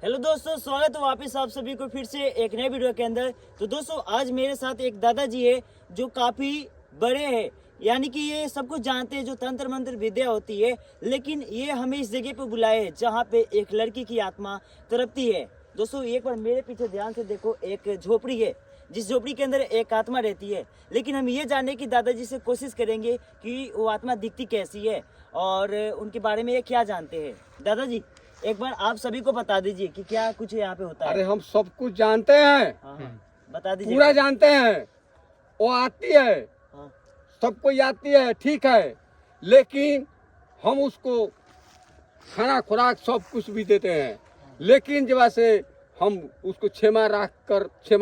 Hello दोस्तों, स्वागत है वापस आप सभी को फिर से एक नए वीडियो के अंदर। तो दोस्तों आज मेरे साथ एक दादाजी है जो काफी बड़े हैं, यानी कि ये सब कुछ जानते हैं जो तंत्र मंत्र विद्या होती है। लेकिन ये हमें इस जगह पे बुलाए हैं जहाँ पे एक लड़की की आत्मा तड़पती है। दोस्तों एक बार मेरे पीछे ध्यान से देखो, एक झोपड़ी है जिस झोपड़ी के अंदर एक आत्मा रहती है। लेकिन हम ये जानने की दादाजी से कोशिश करेंगे कि वो आत्मा दिखती कैसी है और उनके बारे में ये क्या जानते हैं। दादाजी एक बार आप सभी को बता दीजिए कि क्या कुछ यहाँ पे होता है। अरे हम सब कुछ जानते हैं। हाँ, बता दीजिए। पूरा जानते हैं। वो आती है, हाँ, सब कोई आती है, ठीक है, लेकिन हम उसको खाना खुराक सब कुछ भी देते हैं, लेकिन जब से हम उसको क्षमा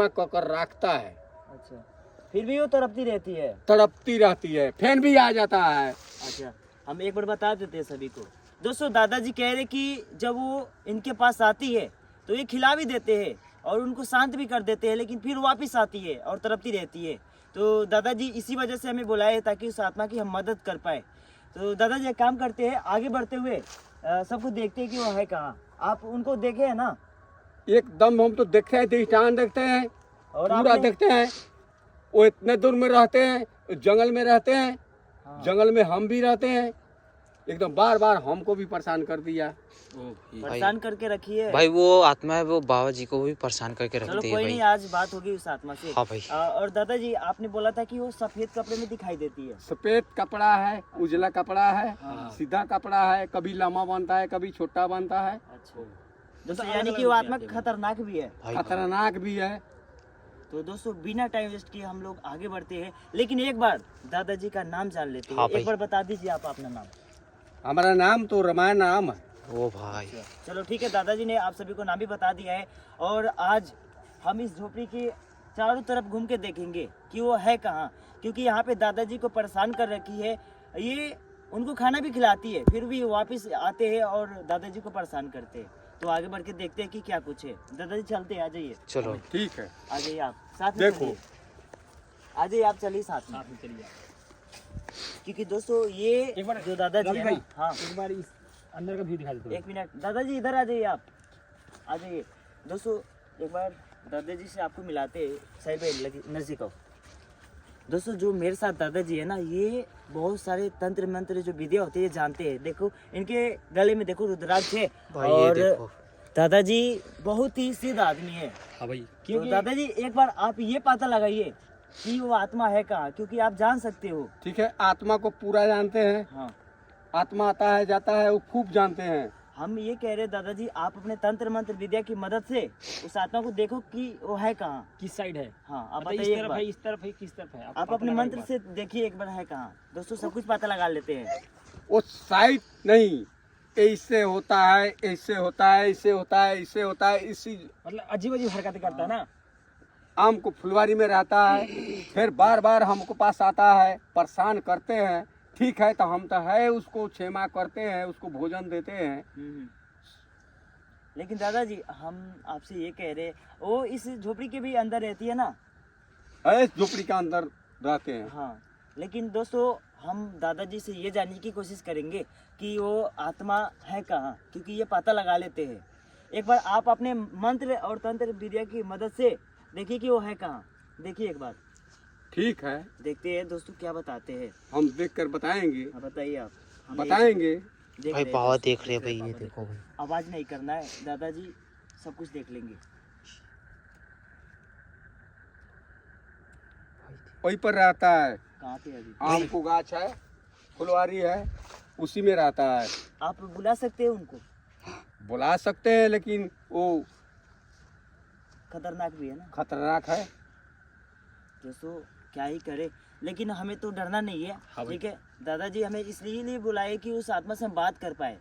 कर रखता है, अच्छा, फिर भी वो तड़पती रहती है। तड़पती रहती है, फैन भी आ जाता है। अच्छा, हम एक बार बता देते हैं सभी को। दोस्तों दादाजी कह रहे कि जब वो इनके पास आती है तो ये खिला भी देते हैं और उनको शांत भी कर देते हैं, लेकिन फिर वापस आती है और तड़पती रहती है। तो दादाजी इसी वजह से हमें बुलाए ताकि उस आत्मा की हम मदद कर पाए। तो दादाजी एक काम करते हैं, आगे बढ़ते हुए सब कुछ देखते हैं कि वो है कहाँ। आप उनको देखे है ना? एकदम हम तो देखते हैं, दृष्टान देखते हैं और पूरा आपने- देखते हैं। वो इतने दूर में रहते हैं, जंगल में रहते हैं। हाँ। जंगल में हम भी रहते हैं। एकदम बार बार हमको भी परेशान कर दिया। परेशान करके रखिए भाई। वो आत्मा है, वो बाबा जी को भी परेशान करके चलो रखती है कोई भाई। नहीं, आज बात होगी उस आत्मा से। हाँ भाई। और दादाजी आपने बोला था कि वो सफेद कपड़े में दिखाई देती है। सफेद कपड़ा है, उजला कपड़ा है, हाँ। सीधा कपड़ा है, कभी लंबा बनता है, कभी छोटा बनता है, अच्छा दोस्तों, यानी कि वो आत्मा खतरनाक भी है। भाई खतरनाक भी है। तो दोस्तों बिना टाइम वेस्ट किए हम लोग आगे बढ़ते हैं, लेकिन एक बार दादाजी का नाम जान लेते हैं। हाँ एक भाई। बार बता दीजिए आप अपना नाम। हमारा नाम तो रामायण नाम है। ओ भाई। चलो ठीक है, दादाजी ने आप सभी को नाम भी बता दिया है। और आज हम इस झोपड़ी के चारों तरफ घूम के देखेंगे कि वो है कहाँ, क्योंकि यहाँ पे दादाजी को परेशान कर रखी है। ये उनको खाना भी खिलाती है, फिर भी वापस आते हैं और दादाजी को परेशान करते हैं। तो आगे बढ़ के देखते हैं कि क्या कुछ है। दादाजी चलते हैं, आ जाइए। चलो ठीक है, आ जाइए आप साथ में देखो। चलिए। आ जाइए आप, चलिए साथ में चलिए। क्योंकि दोस्तों ये जो दादाजी है ना, हाँ एक बार इस अंदर का व्यू दिखा देते एक मिनट दादाजी, इधर आ जाइए आप, आ जाइए। दोस्तों एक बार दादाजी से आपको मिलाते हैं, सही पे लगी नजदीक आओ। दोस्तों जो मेरे साथ दादाजी है ना, ये बहुत सारे तंत्र मंत्र जो विद्या होती है जानते हैं। देखो इनके गले में देखो रुद्राक्ष है। भाई, ये और देखो। दादाजी बहुत ही सिद्ध आदमी है। हाँ भाई, तो क्योंकि दादाजी एक बार आप ये पता लगाइए कि वो आत्मा है कहाँ, क्योंकि आप जान सकते हो। ठीक है। आत्मा को पूरा जानते हैं। हाँ, आत्मा आता है जाता है, वो खूब जानते हैं। हम ये कह रहे दादाजी, आप अपने तंत्र मंत्र विद्या की मदद से उस आत्मा को देखो कि वो है कहाँ। किस साइड है, हाँ आप मतलब इस बताइए एक तरफ बार। है, इस तरफ है, किस तरफ है? आप पता अपने लगाओ मंत्र एक से देखिए एक बार है कहाँ। दोस्तों सब कुछ पता लगा लेते हैं। वो साइड नहीं, ऐसे होता है, ऐसे होता है, ऐसे होता है, ऐसे होता है। इसी बार। मतलब अजीब अजीब हरकतें करता है ना। आम को फुलवारी में रहता है, फिर बार बार हमको पास आता है, परेशान करते हैं। ठीक है, तो हम तो है उसको क्षमा करते हैं, उसको भोजन देते हैं। लेकिन दादाजी हम आपसे ये कह रहे, वो इस झोपड़ी के भी अंदर रहती है ना? है झोपड़ी के अंदर रहते हैं। हाँ, लेकिन दोस्तों हम दादाजी से ये जानने की कोशिश करेंगे कि वो आत्मा है कहाँ, क्योंकि ये पता लगा लेते हैं। एक बार आप अपने मंत्र और तंत्र विद्या की मदद से देखिए कि वो है कहाँ। देखिए एक बार, ठीक है, देखते हैं दोस्तों क्या बताते हैं। हम देख कर बताएंगे। हाँ, बताइए आप। हम बताएंगे। देख भाई रहे हैं बाबा दोस्तों, देख रहे हैं भाई, बाबा ये देख देखो भाई। आवाज नहीं करना है दादाजी, सब कुछ देख लेंगे। वहीं पर रहता है। कहाँ पे अभी? आम को गाछ है, फुलवारी है, उसी में रहता है। आप बुला सकते हैं उनको? बुला सकते हैं, लेकिन वो खतरनाक भी है ना खतरनाक है। दोस्तों, क्या ही करे, लेकिन हमें तो डरना नहीं है। हाँ भाई। ठीक है, दादाजी हमें इसलिए बुलाए कि उस आत्मा से हम बात कर पाए।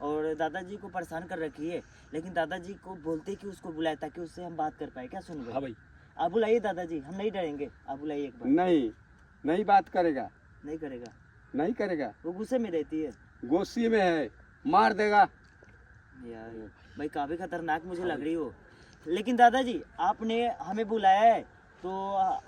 और दादाजी को परेशान कर रखी है, लेकिन दादाजी को बोलते कि उसको बुलाए ताकि उससे हम बात कर पाए। क्या सुन हाँ भाई, आप बुलाइए दादाजी, हम नहीं डरेंगे। आप बुलाइए एक बार। नहीं, नहीं बात करेगा, नहीं करेगा, नहीं करेगा। वो गुस्से में रहती है गोशी में है, मार देगा। यार। भाई काफी खतरनाक मुझे लग रही हो। लेकिन दादाजी आपने हमें बुलाया है तो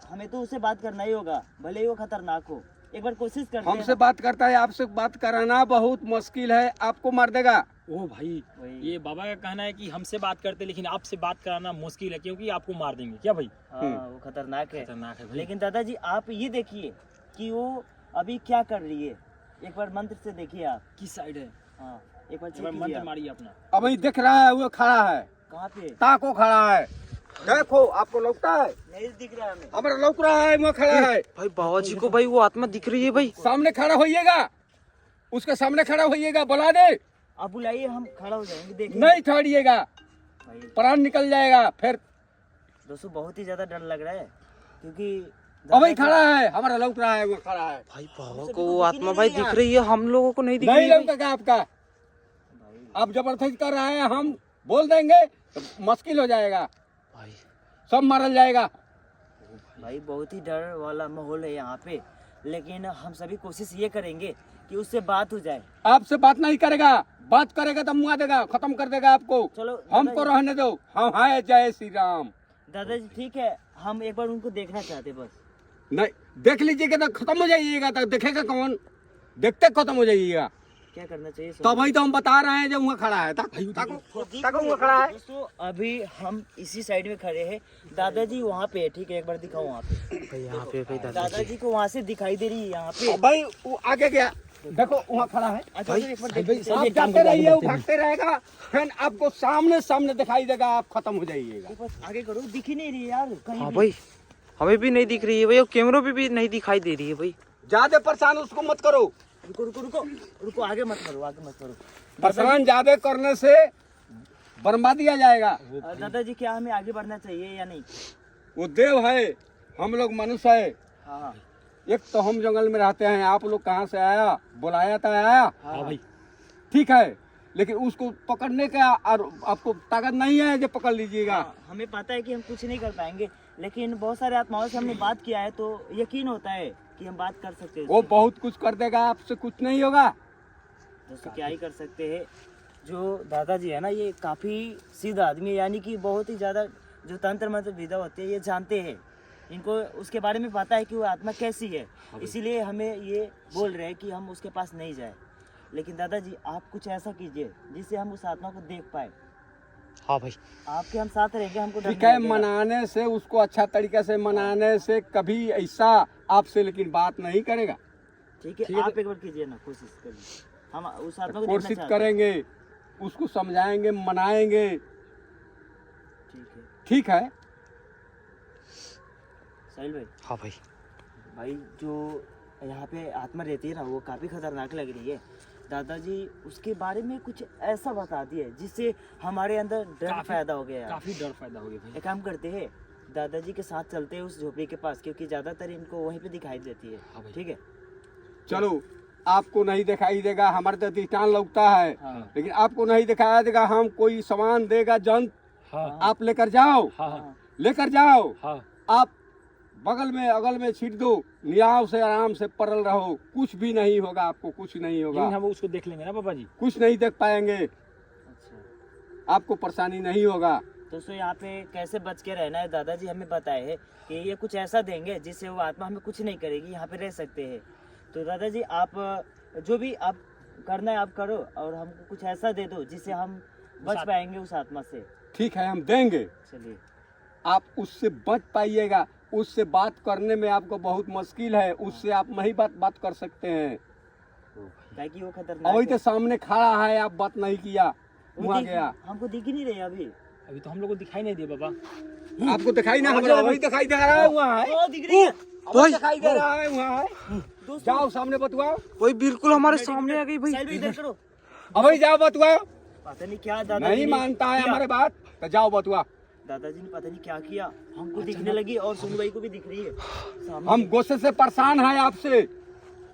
हमें तो उससे बात करना ही होगा, भले ही वो खतरनाक हो। एक बार कोशिश करते हैं हमसे बात करता है, आपसे बात कराना बहुत मुश्किल है। आपको मार देगा। ओ भाई, वही। ये बाबा का कहना है कि हमसे बात करते लेकिन आपसे बात कराना मुश्किल है क्योंकि आपको मार देंगे। क्या भाई? हाँ वो खतरनाक है। खतरनाक है भाई। लेकिन दादाजी आप ये देखिए कि वो अभी क्या कर रही है, एक बार मंत्र से देखिए आप। किस साइड है? हाँ एक बार एक चेक बार कीजिए मंत्र आप। मारिए अपना। अभी दिख रहा है वो खड़ा है, कहाँ पे? ताको खड़ा है, देखो आपको लगता है? नहीं दिख रहा है हमें। हमारा लौक रहा है, वो खड़ा है भाई बाबा जी को भाई वो आत्मा दिख रही है भाई। सामने खड़ा होइएगा, उसके सामने खड़ा होइएगा, बुला दे, आप बुलाइए, हम खड़ा हो जाएंगे। देखिए नहीं ठहरिएगा, भाई प्राण निकल जाएगा फिर। दोस्तों बहुत ही ज्यादा डर लग रहा है क्योंकि अभी खड़ा है, हमारा लौक रहा है, वो खड़ा है। भाई बाबा को वो आत्मा भाई दिख रही है, हम लोगों को नहीं दिख नहीं रही है लगेगा आपका, आप जबरदस्ती कर रहे हैं, हम बोल देंगे तो मुश्किल हो जाएगा, भाई। सब मारल जाएगा। भाई बहुत ही डर वाला माहौल है यहाँ पे, लेकिन हम सभी कोशिश ये करेंगे कि उससे बात हो जाए। आपसे बात नहीं करेगा, बात करेगा तो मुआ देगा, खत्म कर देगा आपको। चलो हमको रहने दो, हम हैं जय श्री राम। दादाजी ठीक है, हम एक बार उनको देखना चाहते बस। नहीं देख लीजिएगा तो खत्म हो जाइएगा, तो देखेगा कौन, देखते खत्म हो जाइएगा। क्या करना चाहिए? तो भाई तो हम बता रहे हैं जो वहाँ खड़ा है, ताको वहाँ खड़ा है। दोस्तों अभी हम इसी साइड में खड़े हैं, दादाजी वहाँ पे है, ठीक है? एक बार दिखाओ वहाँ पे। भाई यहाँ पे भाई दादाजी। दादाजी को वहाँ से दिखाई दे रही है यहाँ पे। भाई वो आगे गया, देखो वहाँ खड़ा है। अच्छा एक बार देखिए। आप जाते रहिए, वो भागते रहेगा, फिर आपको सामने सामने दिखाई देगा, आप खत्म हो जाइएगा। एक बार आगे करो, दिख ही नहीं रही है यार कहीं हाँ भी। भाई, हमें भी नहीं दिख रही है भाई, और कैमरों पे भी नहीं दिखाई दे रही है भाई। ज्यादा परेशान उसको मत करो, रुको रुको रुको रुको, आगे मत करो, आगे मत करो। परेशान ज्यादा करने से बर्बादी आ जाएगा। दादाजी क्या हमें आगे बढ़ना चाहिए या नहीं? वो देव है, हम लोग मनुष्य है। हाँ हाँ एक तो हम जंगल में रहते हैं, आप लोग कहाँ से आया, बुलाया था आया, हाँ भाई। ठीक है, लेकिन उसको पकड़ने का और आपको ताकत नहीं है जो पकड़ लीजिएगा। हाँ, हमें पता है कि हम कुछ नहीं कर पाएंगे, लेकिन बहुत सारे आत्माओं से हमने बात किया है तो यकीन होता है कि हम बात कर सकते हैं वो उससे। बहुत कुछ कर देगा, आपसे कुछ नहीं होगा। दोस्तों क्या ही कर सकते हैं। जो दादाजी है ना, ये काफी सीधा आदमी है, यानी कि बहुत ही ज्यादा जो तंत्र मंत्र विद्या होती है ये जानते हैं, इनको उसके बारे में पता है कि वो आत्मा कैसी है, इसीलिए हमें ये बोल रहे हैं कि हम उसके पास नहीं जाए। लेकिन दादाजी आप कुछ ऐसा कीजिए जिससे हम उस आत्मा को देख पाए। हाँ भाई। आपके हम साथ रहेंगे, हमको डर ठीक नहीं है, लगेगा। मनाने से, उसको अच्छा तरीके से मनाने से कभी ऐसा आपसे लेकिन बात नहीं करेगा। ठीक है, आप एक बार कीजिए ना, कोशिश करिए, हम उस आत्मा को देखना कोशिश चाहते हैं। करेंगे, उसको समझाएंगे, मनाएंगे, ठीक है ठीक है। साहिल भाई, हाँ भाई। भाई जो यहाँ पे आत्मा रहती है ना, वो काफ़ी खतरनाक लग रही है। दादाजी उसके बारे में कुछ ऐसा बता दिए जिससे हमारे अंदर डर पैदा हो गया। काफी डर पैदा हो गया भाई। एक काम करते हैं, दादाजी के साथ चलते हैं उस झोपड़ी के पास, क्योंकि ज़्यादातर इनको वहीं पे दिखाई देती है। हाँ भाई। ठीक है चलो, आपको नहीं दिखाई देगा, हमारे तो अधिष्ठान लगता है, हाँ लेकिन आपको नहीं दिखाया देगा। हम कोई सामान देगा जंत, हाँ आप लेकर जाओ, हाँ लेकर जाओ, हाँ। आप बगल में अगल में छीट दो, नियाव से आराम से पड़ल रहो, कुछ भी नहीं होगा, आपको कुछ नहीं लेकिन होगा, हम उसको देख लेंगे ना पापा जी। कुछ नहीं देख पाएंगे, अच्छा आपको परेशानी नहीं होगा। दोस्तों यहाँ पे कैसे बच के रहना है, दादाजी हमें बताए हैं कि ये कुछ ऐसा देंगे जिससे वो आत्मा हमें कुछ नहीं करेगी, यहाँ पे रह सकते हैं। तो दादाजी आप जो भी आप करना है आप करो, और हमको कुछ ऐसा दे दो जिससे हम बच पाएंगे उस आत्मा से। ठीक है, हम देंगे, चलिए आप उससे बच पाइएगा। उससे बात करने में आपको बहुत मुश्किल है, उससे आप नहीं बात कर सकते हैं। क्या कि वो खतरनाक अभी तो है। सामने खड़ा है, आप बात नहीं किया, वो वहाँ दिख- गया, हमको दिख ही नहीं रहे अभी। अभी तो हम लोग को दिखाई नहीं दिया बाबा। आपको दिखाई ना, हमारा वही दिखाई दे रहा है, वहाँ है, ओ, दिख रही है। वही दिखाई दे रहा है, वहाँ है। दोस्तों जाओ सामने बतवाओ, भाई बिल्कुल हमारे सामने आ गई भाई। साहिल भाई इधर करो। अभी जाओ बतवाओ। पता नहीं क्या दादाजी नहीं ने मानता है किया। हमारे बात, तो जाओ बतवा। दादाजी ने पता नहीं क्या किया, हमको दिखने लगी और सोनू भाई को भी दिख रही है सामने। हम गुस्से से परेशान हैं आपसे,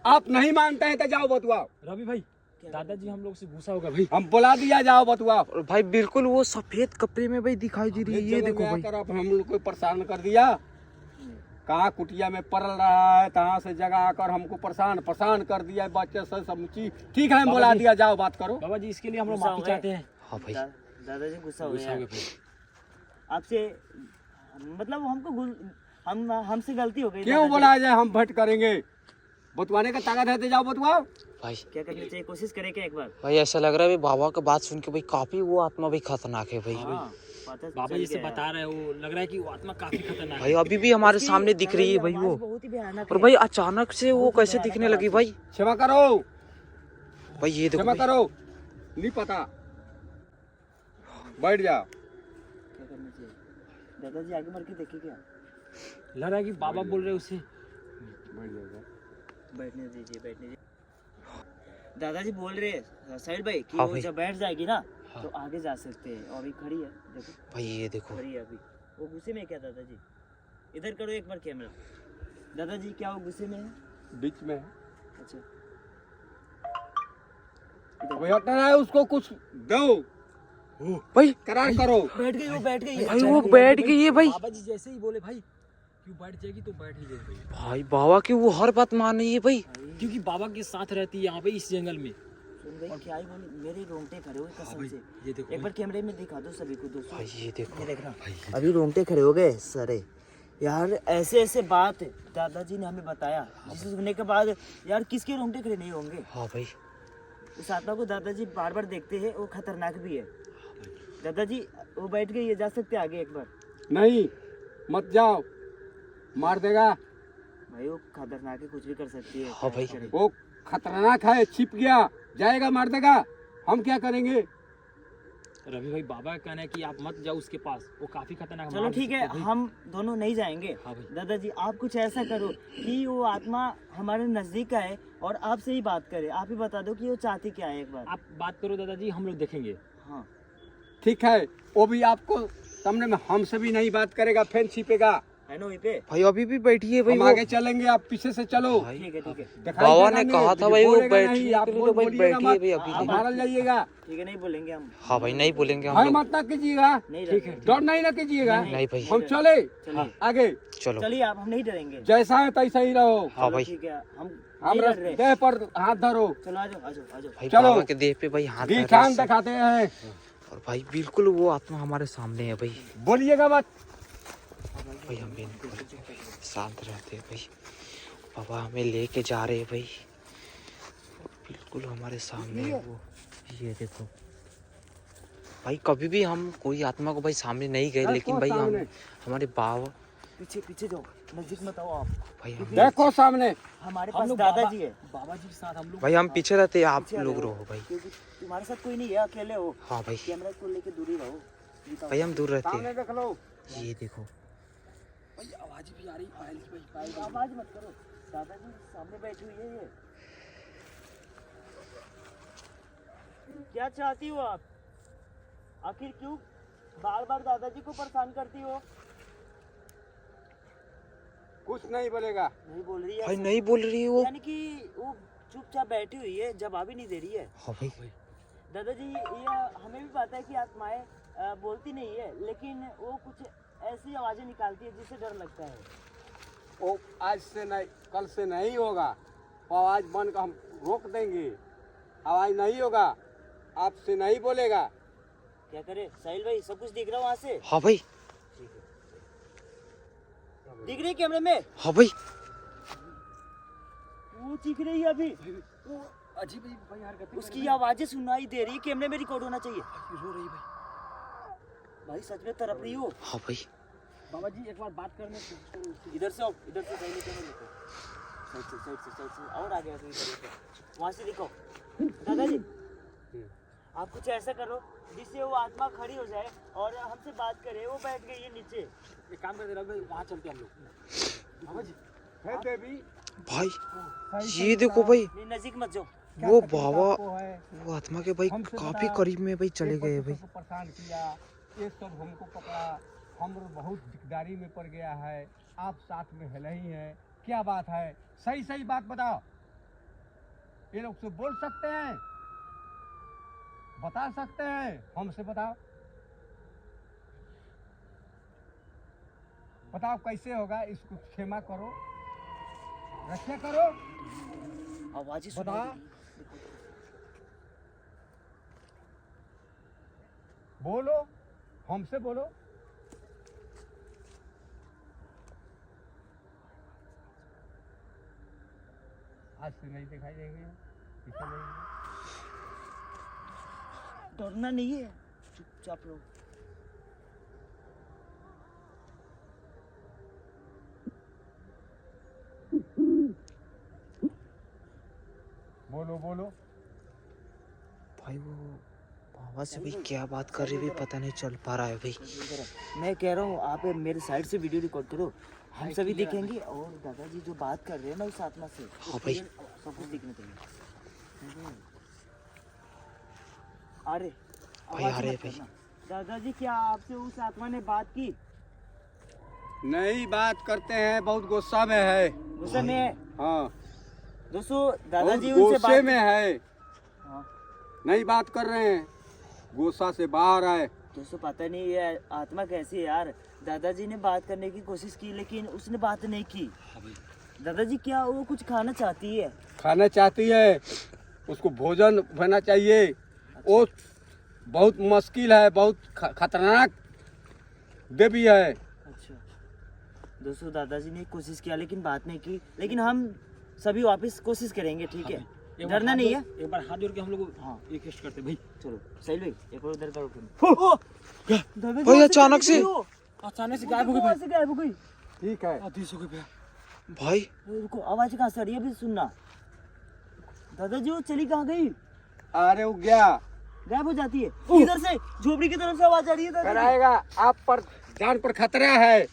आप नहीं मानते हैं तो जाओ बतवाओ। रवि भाई, दादाजी हम लोग से गुस्सा होगा भाई। हम बुला दिया, जाओ बतवाओ। और भाई बिल्कुल वो सफेद कपड़े में भाई दिखाई दे रही है, ये देखो भाई। आप हम लोग को परेशान कर दिया, कहाँ कुटिया में पड़ल रहा है, कहाँ से जगह आकर हमको परेशान कर दिया, बच्चे से समझी। ठीक है, हम बुला दिया, जाओ बात करो। बाबा जी इसके लिए हम लोग गुस्सा माफी हो गए। चाहते हैं। हाँ भाई। दादाजी गुस्सा हो गुस्सा गया हो गया भाई। आपसे, मतलब हमसे गलती हो गई। क्यों दादाजी। बोला जाए, हम भट करेंगे, बतवाने का ताकत है तो जाओ बतवाओ। भाई क्या करना चाहिए, कोशिश करें क्या एक बार? भाई ऐसा लग रहा है भाई बाबा की बात सुन के भाई काफी वो आत्मा भाई खतरनाक है भाई। हाँ, पता बाबा चल जैसे गया बता रहे हो, लग रहा है कि वो आत्मा काफी खतरनाक भाई है। अभी भी हमारे उसकी सामने दिख रही है भाई आवाज वो। बहुत ही भयानक और है। भाई अचानक से वो बहुत ही कैसे भयानक दिखने आवाज लगी है। भाई। क्षमा करो, भाई ये देखो क्षमा भाई। करो, नहीं पता, बैठ जाओ। क्या करना चाहिए दादाजी, आगे बढ़ के देखिए क्या? लग रहा है कि बाबा बोल रहे हैं उससे। बैठ जाओ। बैठने दीजिए, बैठने दीजिए। दादाजी बोल रहे हैं साहिल भाई कि हाँ वो भाई। जब बैठ जाएगी ना हाँ। तो आगे जा सकते हैं। और अभी खड़ी है, देखो भाई ये देखो खड़ी है अभी। वो गुस्से में है क्या दादाजी? इधर करो एक बार कैमरा। दादाजी क्या वो गुस्से में है? बीच में है। अच्छा कोई हटना है, उसको कुछ दो, भाई। करार करो। बैठ गई, वो बैठ गई। भाई वो बैठ गई है भाई। बाबा जी जैसे ही बोले भाई क्यों बैठ जाएगी तो बैठ ही जाएगी, भाई बाबा की वो हर बात मान रही है भाई। क्योंकि बाबा के साथ रहती है यहाँ पे इस जंगल में। सुन गई क्या ही बोली, मेरे रोंगटे खड़े हुए हाँ कसम भाई, से। ये देखो एक बार कैमरे में दिखा दो सभी को दोस्तों। भाई ये देखो ये देखना अभी रोंगटे खड़े हो गए सारे। यार ऐसे ऐसे बात दादाजी ने हमें बताया, जिसे सुनने के बाद यार किसके रोंगटे खड़े नहीं होंगे। हाँ भाई। उस आत्मा को दादाजी बार बार देखते हैं, वो खतरनाक भी है। दादाजी वो बैठ गई है, जा सकते हैं आगे एक बार? नहीं, मत जाओ, मार देगा। भाई वो खतरनाक है, कुछ भी कर सकती है। हाँ भाई। क्या करे? वो खतरनाक है, छिप गया, जाएगा, मार देगा। हम क्या करेंगे? रवि भाई बाबा का कहना है कि आप मत जाओ उसके पास, वो काफी खतरनाक चलो मार ठीक है, सकते हैं भाई। हम दोनों नहीं जाएंगे। हाँ भाई। दादाजी आप कुछ ऐसा करो कि वो आत्मा हमारे नजदीक आए और आपसे ही बात करे। आप ही बता दो कि वो चाहती क्या है एक बार। आप बात करो दादाजी, हम लोग देखेंगे। हाँ ठीक है, वो भी आपको सामने में हमसे भी नहीं बात करेगा, फिर छिपेगा। है ना वहीं पे? भाई अभी भी बैठी है भाई हम वो। आगे चलेंगे, आप पीछे से चलो। भाई ठीक है ठीक है दिखाई बाबा देगा ने नहीं, कहा था भाई वो बोलेगा बैठने नहीं, के आप लिए तो भाई बोलिएगा बैठी है मत, भाई अभी हाँ, देखो। बाहर जाइएगा। ठीक है, नहीं बोलेंगे हम। हाँ भाई नहीं बोलेंगे हम भय लोग। मत ना कीजिएगा, नहीं ठीक है, डरेंगे। डर नहीं ना कीजिएगा। नहीं भाई। हम चले चलिए आगे, चलो। चलिए, आप हम नहीं डरेंगे। जैसा है तैसा ही रहो। हाँ चलो, भाई। ठीक है, हम हम नहीं डर रहे। देह पर हाथ धरो, चलो आ जाओ आ जाओ आ जाओ। भाई चलो। बाबा के देह पे भाई हाथ धर दिखान रहे हैं। दिखाते हैं। और भाई बिल्कुल वो आत्मा हमारे सामने है भाई। बोलिएगा मत। भाई हम बिल्कुल शांत रहते हैं भाई। बाबा हमें लेके जा रहे हैं भाई, बिल्कुल हमारे सामने है वो। ये देखो भाई, कभी भी हम कोई आत्मा को भाई सामने नहीं गए, लेकिन भाई हम सामने। हमारे बाबा पीछे पीछे जाओ, नजदीक मत आओ आप। भाई हम देखो सामने, हमारे हम पास लोग दादाजी है। बाबा जी के साथ हम लोग भाई हम पीछे रहते हैं, आप पीछे आ लोग रहे हो। रहो भाई। क्योंकि तुम्हारे साथ कोई नहीं है, अकेले हो। हाँ भाई। कैमरा को लेके दूरी रहो। बताओ। भाई हम दूर रहते सामने हैं। देख लो। ये देखो भाई आवाज भी आ रही है। आवाज मत करो, दादाजी सामने बैठी हुई है ये। क्या चाहती हो आप? आखिर क्यों बार बार दादाजी को परेशान करती हो? कुछ नहीं बोलेगा। नहीं बोल रही है भाई, ऐसा? नहीं बोल रही है वो। यानी कि वो चुपचाप बैठी हुई है, जवाब ही नहीं दे रही है। हाँ भाई। दादाजी ये हमें भी पता है कि आत्माएं बोलती नहीं है, लेकिन वो कुछ ऐसी आवाजें निकालती है जिससे डर लगता है। वो आज से नहीं, कल से नहीं होगा। वो आवाज बंद कर हम रोक देंगे। आवाज नहीं होगा, आपसे नहीं बोलेगा। क्या करे साहिल भाई, सब कुछ दिख रहा है वहाँ से? हाँ भाई। दिख रही है कैमरे में? हाँ भाई। वो दिख रही है अभी। वो अजीब भाई हरकतें उसकी आवाजें सुनाई दे रही है, कैमरे में रिकॉर्ड होना चाहिए। रो रही भाई। भाई सच में तड़प रही हो? हाँ भाई। बाबा जी एक बार बात करने की कोशिश करो। इधर से आओ, इधर से पहले कैमरे देखो। साइड से और आगे आ गई। वहाँ से दिखाओ। दादाजी आप कुछ ऐसा करो जिससे वो आत्मा खड़ी हो जाए और हमसे बात करे। वो बैठ गई है नीचे। एक काम करते रवि भाई, वहाँ चलते हैं हम लोग। बाबा जी है देवी, भाई ये देखो भाई, नहीं नजदीक मत जाओ। वो बाबा आपको है, वो आत्मा के भाई हमसे काफी बताओ। करीब में भाई चले गए भाई। को परेशान किया, ये सब हमको पकड़ा, हम बहुत दिकदारी में पड़ गया है। आप साथ में है नहीं है, क्या बात है? सही सही बात बताओ। ये लोग से बोल सकते हैं, बता सकते हैं, हमसे बताओ। बताओ कैसे होगा, इसको क्षमा करो, रक्षा करो। आवाजें बता। सुनाई दे रही है। बोलो, हमसे बोलो। आज से नहीं दिखाई देंगे। डरना नहीं है, चुपचाप रहो। बोलो बोलो। भाई वो बाबा से भाई क्या बात कर रही है भाई, पता नहीं चल पा रहा है भाई। मैं कह रहा हूँ आप मेरे साइड से वीडियो रिकॉर्ड करो, हम सभी देखेंगे। और दादाजी जो बात कर रहे हैं ना उस आत्मा से, हाँ भाई। सब कुछ दिखना चाहिए। अरे भाई, आवाज अरे मत भाई। करना। दादाजी क्या आपसे उस आत्मा ने बात की? नहीं बात करते हैं, बहुत गुस्सा में है। गुस्से में है? हाँ दोस्तों बहुत दादाजी उनसे गुस्से बात में है, हाँ। नहीं बात कर रहे हैं, गुस्सा से बाहर आए। दोस्तों पता नहीं ये आत्मा कैसी है यार। दादाजी ने बात करने की कोशिश की लेकिन उसने बात नहीं की। दादाजी क्या वो कुछ खाना चाहती है? खाना चाहती है, उसको भोजन होना चाहिए। वो बहुत मुश्किल है, बहुत खतरनाक देवी है। अच्छा दोस्तों दादाजी ने कोशिश किया लेकिन बात नहीं की, लेकिन हम सभी वापस कोशिश करेंगे, ठीक है? डरना नहीं है। एक बार हाथ जोड़ के हम लोग हाँ रिक्वेस्ट करते हैं भाई। चलो सही भाई एक और उधर करो फिर। दादाजी भाई, वहाँ अचानक कैसे से- गई वो? अचानक से गायब हो गई वहाँ भाई। से गायब हो गई। ठीक है, आदेश हो गई भैया। भाई रुको आवाज कहाँ से आ रही है अभी सुनना। दादाजी वो चली कहाँ गई? अरे वो गया गायब हो जाती है। इधर से झोपड़ी की तरफ से आवाज आ रही है दादाजी। कराएगा। आप पर जान पर खतरा है,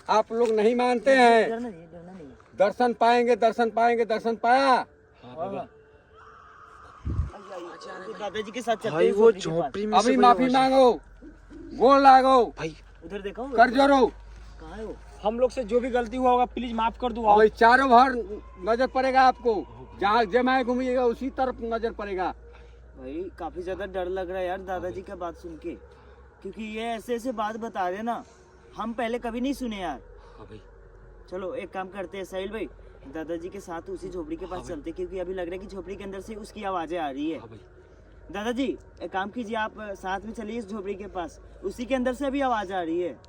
आप लोग नहीं मानते हैं। डरना नहीं है, डरना नहीं है। दर्शन पाएंगे, दर्शन पाएंगे, दर्शन पाया। तो दादाजी के साथ चलते भाई हैं वो झोपड़ी के पास। झोपड़ी में अभी से माफी भाई मांगो, गोल लागो, भाई। उधर देखो कर जोरो। कहाँ है वो? हम लोग से जो भी गलती हुआ होगा प्लीज माफ कर दो। अभी चारों भर नजर पड़ेगा आपको, जहाँ जमाए घूमिएगा उसी तरफ नजर पड़ेगा। भाई काफी ज्यादा डर लग रहा है यार दादाजी का बात सुन के, क्योंकि ये ऐसे ऐसे बात बता रहे ना, हम पहले कभी नहीं सुने यार। चलो एक काम करते हैं साहिल भाई, दादाजी के साथ उसी झोपड़ी के पास चलते, क्योंकि अभी लग रहा है कि झोपड़ी के अंदर से उसकी आवाजें आ रही है। दादाजी एक काम कीजिए, आप साथ में चलिए इस झोपड़ी के पास, उसी के अंदर से अभी आवाज आ रही है।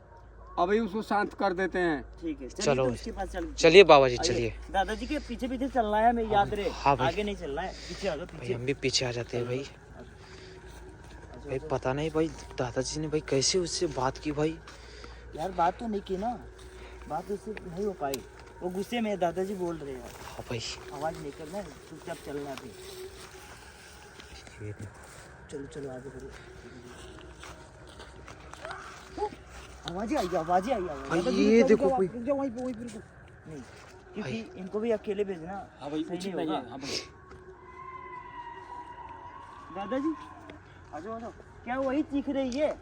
अभी उसको शांत कर देते हैं। ठीक है चलिए चलो। तो उसके पास चलिए बाबा जी आइए। चलिए। दादाजी के पीछे पीछे चलना है, हमें याद रहे। हाँ भाई। आगे नहीं चलना है, पीछे आ जाओ भाई पीछे। हम भी पीछे आ जाते हैं भाई। भाई पता नहीं भाई दादाजी ने भाई कैसे उससे बात की भाई। यार बात तो नहीं की ना, बात उससे नहीं हो पाई, वो गुस्से में है, दादाजी बोल रहे हैं। हाँ भाई। आवाज नहीं करना है, चुपचाप चलना है अभी। चलो चलो आगे बढ़ो। आवाजें आई, आवाजें आई, भाई, दादाजी ये रुक जाओ, देखो रुक कोई- जाओ, रुक जाओ, वहीं पे रुको। नहीं क्योंकि इनको भी अकेले भेजना हाँ भाई सही उचित नहीं नहीं है। होगा। हाँ भाई। दादाजी आ जाओ आ जाओ। क्या वही चीख रही है?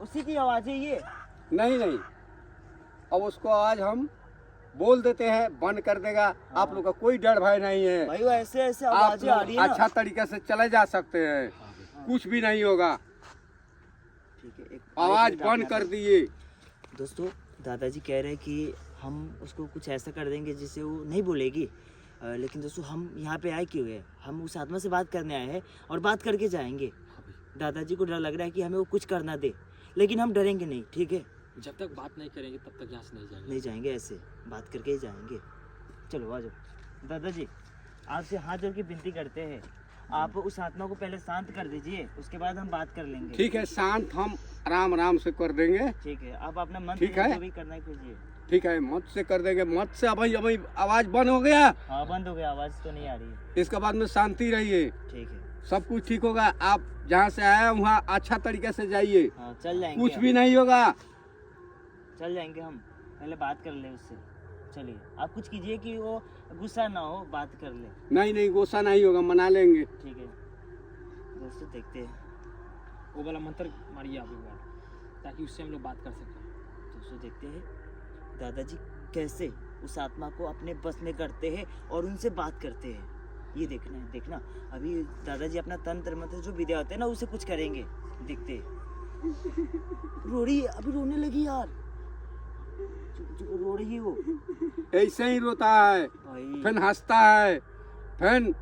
उसी की आवाज है ये? नहीं नहीं, अब उसको आज हम बोल देते हैं, बंद कर देगा। आप लोग का कोई डर भय नहीं है, भाई वो ऐसे ऐसे आप आवाजें आ लोग रही है ना। अच्छा तरीके से चले जा सकते हैं, कुछ भी नहीं होगा। ठीक है, एक आवाज एक बंद मिनट कर आप- दिए। दोस्तों दादाजी कह रहे हैं कि हम उसको कुछ ऐसा कर देंगे जिससे वो नहीं बोलेगी। लेकिन दोस्तों हम यहाँ पे आए क्यों है? हम उस आत्मा से बात करने आए हैं और बात करके जाएंगे। दादाजी को डर लग रहा है कि हमें वो कुछ करना दे, लेकिन हम डरेंगे नहीं, ठीक है? जब तक बात नहीं करेंगे तब तक यहाँ से नहीं जाएंगे। नहीं जाएंगे, ऐसे बात करके ही जाएंगे। चलो आ जाओ। दादाजी आपसे हाथ जोड़ के विनती करते हैं, आप उस आत्मा को पहले शांत कर दीजिए, उसके बाद हम बात कर लेंगे। ठीक है, शांत हम आराम आराम से कर देंगे। ठीक है, आप अपना मन ठीक है। जो भी करना है कीजिए। ठीक है, मत से कर देंगे, मत से। अभी अभी आवाज बंद हो गया, हाँ बंद हो गया, आवाज तो नहीं आ रही है। इसके बाद में शांति रहिए, ठीक है, सब कुछ ठीक होगा। आप जहाँ से आए वहाँ अच्छा तरीके से जाइए, हाँ चल जाएंगे। कुछ हम। भी नहीं होगा। चल जाएंगे हम, पहले बात कर ले उससे। चलिए आप कुछ कीजिए कि वो गुस्सा ना हो, बात कर ले। नहीं नहीं, गुस्सा नहीं होगा, मना लेंगे। ठीक है दोस्तों देखते हैं। वो वाला मंत्र मारिए आप एक बार, ताकि उससे हम लोग बात कर सकें। दोस्तों देखते हैं दादाजी कैसे उस आत्मा को अपने बस में करते हैं और उनसे बात करते हैं। ये देखना है, देखना अभी दादाजी अपना तंत्र मंत्र जो विद्या होते हैं ना उसे कुछ करेंगे, देखते हैं। रो रही है, अभी रोने लगी यार। चुप चुप रो रही है वो ऐसे ही रोता है, भाई। फिर हंसता है, फिर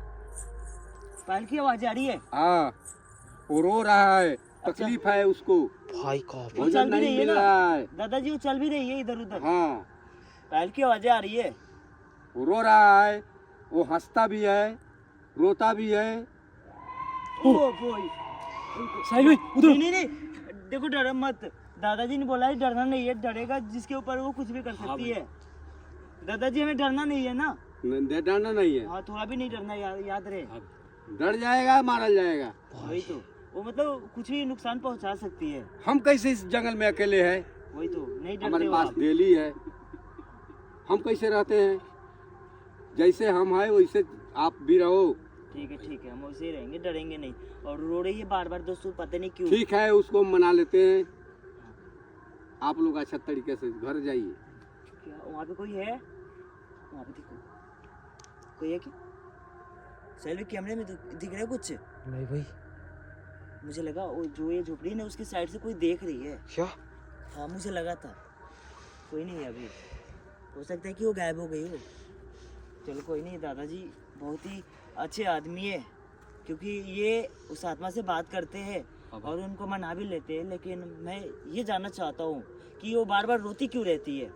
पायल की आवाज आ रही है। हाँ वो रो रहा है, तकलीफ है उसको, भाई काफी। वो चल भोजन भी नहीं रही है मिल ना रहा है। दादाजी, वो चल भी रही है इधर उधर। हाँ पायल की आवाजें आ रही है। वो रो रहा है, वो हंसता भी है, रोता भी है। साहिल भाई उधर। नहीं नहीं देखो डरो मत, दादाजी ने बोला है डरना नहीं है, डरेगा जिसके ऊपर वो कुछ भी कर सकती है। दादाजी हमें डरना नहीं है ना। डरना नहीं है। हाँ थोड़ा भी नहीं डरना, याद रहे। डर जाएगा मारा जाएगा। वही तो, वो मतलब कुछ भी नुकसान पहुंचा सकती है। हम कैसे इस जंगल में अकेले हैं? वही तो, नहीं डरते हमारे हो पास आप। डेली है, हम कैसे रहते हैं? जैसे हम हैं वैसे आप भी रहो। ठीक है हम वैसे ही रहेंगे, डरेंगे नहीं। और रो रही है बार बार दोस्तों, पता नहीं क्यों। ठीक है, उसको मना लेते हैं। आप लोग अच्छा तरीके से घर जाइए। क्या वहाँ पे कोई है? वहाँ पे देखो, कोई है क्या? सेल्फी कैमरे में दिख रहा है कुछ? नहीं भाई। मुझे लगा वो जो ये झोपड़ी है ना उसके साइड से कोई देख रही है। क्या? हाँ मुझे लगा था, कोई नहीं है अभी। हो सकता है कि वो गायब हो गई हो। चलो कोई नहीं, दादाजी बहुत ही अच्छे आदमी है, क्योंकि ये उस आत्मा से बात करते हैं और उनको मना भी लेते हैं। लेकिन मैं ये जानना चाहता हूँ कि वो बार बार रोती क्यों रहती है?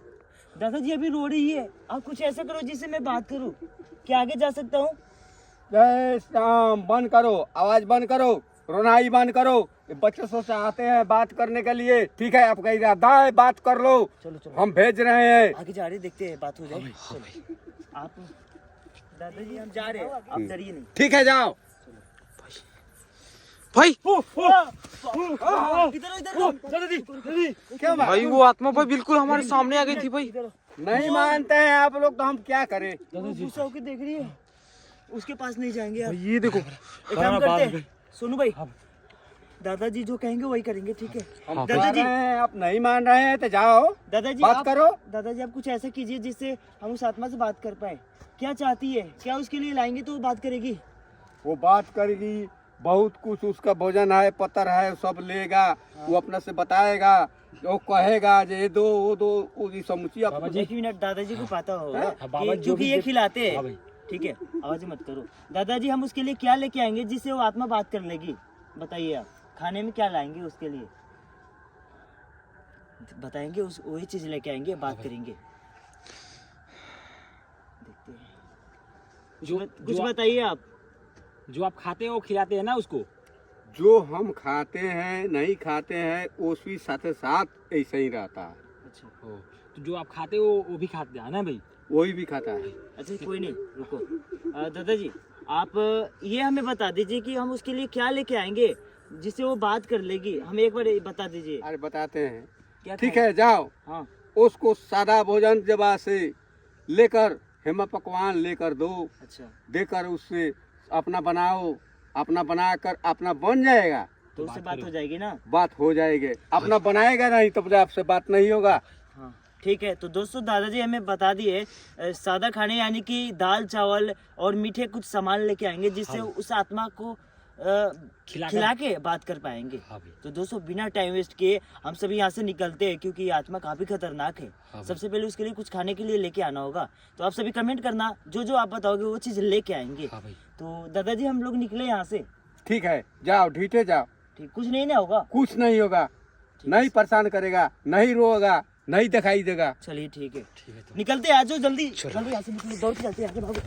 दादाजी अभी रो रही है, आप कुछ ऐसा करो जिससे मैं बात करूँ। क्या आगे जा सकता हूँ? जय श्याम, बंद करो, आवाज बंद करो, रोनाई बंद करो। ये बच्चे से चाहते हैं बात करने के लिए। ठीक है, आपका इरादा है, बात कर लो। चलो हम भेज रहे हैं। आगे जा रहे, देखते हैं बात हो जाए। चलो आप दादाजी हम जा रहे हैं, आप डरिए नहीं। ठीक है, जाओ। भाई इधर इधर क्या बात? भाई वो आत्मा भाई बिल्कुल हमारे सामने आ गई थी भाई। नहीं मानते हैं आप लोग तो हम क्या करें? गुस्सा होकर देख रही है, उसके पास नहीं जाएंगे आप। ये देखो। एक काम करते हैं, सोनू भाई, दादाजी जो कहेंगे वही करेंगे। ठीक है हम दादाजी, कह रहे हैं, आप नहीं मान रहे हैं तो जाओ, दादाजी बात आप करो। दादाजी आप कुछ ऐसा कीजिए जिससे हम उस आत्मा से बात कर पाए। क्या चाहती है? क्या उसके लिए लाएंगे तो वो बात करेगी? वो बात करेगी, बहुत कुछ उसका भोजन है, पत्थर है, सब लेगा। वो अपने से बताएगा, वो कहेगा ये दो वो दो, वो समुची आप। एक मिनट, दादाजी को पता होगा बाबा कि जो क्योंकि भी ये दे- खिलाते हाँ हैं। भाई। ठीक है, आवाज मत करो। दादाजी हम उसके लिए क्या लेके आएंगे जिससे वो आत्मा बात कर लेगी? बताइए आप, खाने में क्या लाएंगे उसके लिए? बताएंगे, उस वही चीज लेके आएंगे, बात करेंगे। देखते हैं, कुछ बताइए आप। जो आप खाते हो वो खिलाते हैं ना उसको। जो हम खाते हैं नहीं खाते हैं, उसी साथ साथ ऐसे ही रहता है। अच्छा तो जो आप खाते हो वो भी खाते हैं ना भाई। वही भी खाता है। अच्छा कोई नहीं, रुको। दादाजी आप ये हमें बता दीजिए कि हम उसके लिए क्या लेके आएंगे जिससे वो बात कर लेगी। हमें एक बार बता दीजिए अरे बताते हैं। क्या ठीक खाएं? है, जाओ। हाँ उसको सादा भोजन जब से लेकर हेमा पकवान लेकर दो, अच्छा, देकर उससे अपना बनाओ, अपना बनाकर अपना बन जाएगा तो उससे बात हो जाएगी ना? बात हो जाएगी। अपना बनाएगा नहीं तो आपसे बात नहीं होगा। हाँ ठीक है। तो दोस्तों दादाजी हमें बता दिए सादा खाने यानी कि दाल चावल और मीठे कुछ सामान लेके आएंगे जिससे उस आत्मा को खिला के बात कर पाएंगे। हाँ भाई। तो दोस्तों बिना टाइम वेस्ट किए हम सभी यहाँ से निकलते हैं, क्योंकि ये आत्मा काफी खतरनाक है। सबसे पहले उसके लिए कुछ खाने के लिए लेके आना होगा। तो आप सभी कमेंट करना, जो जो आप बताओगे वो चीज लेके आएंगे। हाँ भाई। तो दादाजी हम लोग निकले यहाँ से। ठीक है, जाओ, ढीठे जाओ। ठीक, कुछ नहीं ना होगा? कुछ नहीं होगा, नहीं परेशान करेगा, नहीं रोएगा, नहीं दिखाई देगा। चलिए ठीक है, ठीक है तो निकलते हैं। आ जाओ जल्दी जल्दी यहाँ से निकलो, दौड़ के चलते हैं, आगे भागो।